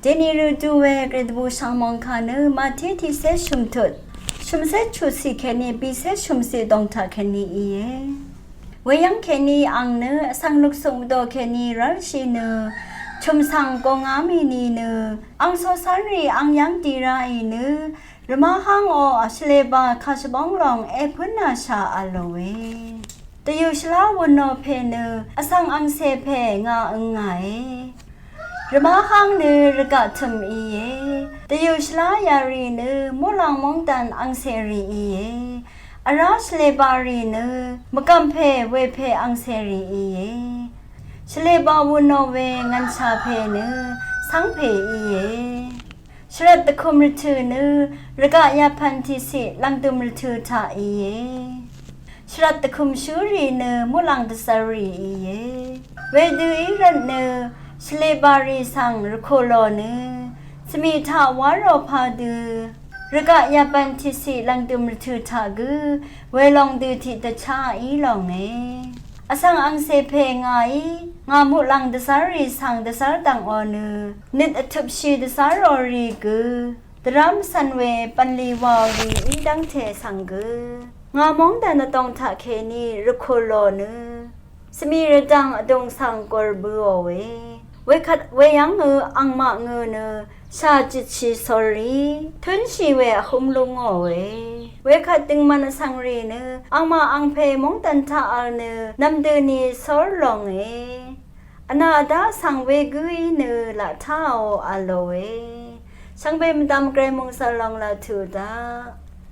เจนี่รูดูเวกระดูช่างมองคาเนมาเทที่เซชุมทุดชุมเซชุดสิแค่นี้ปีเซชุมสิดงทาแค่นี้เอเวยังแค่นี้อังเนสังลุกส่งดอแค่นี้รัลชีเนชุมสังกงอามีนีเนอังโซสันรีอังยังดีไรเนรมาฮังโออัชเลบาคาชบองลองเอพุนาชาอโลเวตยุชลาวนโนเพเนอสังอังเซเพงาอึงไงรมาฮังเนรกะทุมอีเยตยุชลายารีเนมุลังมงตันอังเซรีอีเยอาราชเลบารีเนมกัมเพเวเพอังเซรีอีเยชเลบาวุนโนเวงันชาเพเนสังเพอีเยชรัตตะคุมรถือเนรกะยาพันธิสิลังตุมรถือทาอีเยชรัตตะคุมชูรีเนมุลังตสารีอีเยเวดูอีรันเนชเลบารีสังรโคโลเนสมีทาวารพาดูรกะยาปันทิสิลังตุมรถือทากุเวลองดูทิตชาอีลองเออสังอังเซเพงายงามุลังดสารีสังดสารตังอเนนิดอทุบชีดสารอรีกุตรามสันเวปันลีวารีอีดังเทสังกุงามองแต่นตองทะเคนีรโคโลเนสมีระดังอดงสังกอร์บัวเวคัดเวยังอังมาเนชาจิตชีสอรีทุนชีเวหุมลุงเวคัดตึงมันสังรีเนอังมาอังเพมงตันทาอัลเนนำเดนีสอลองอนาดาสังเวกุยเนละท้าอออโลเวสังเบมดำเกรมงสลองละทูดา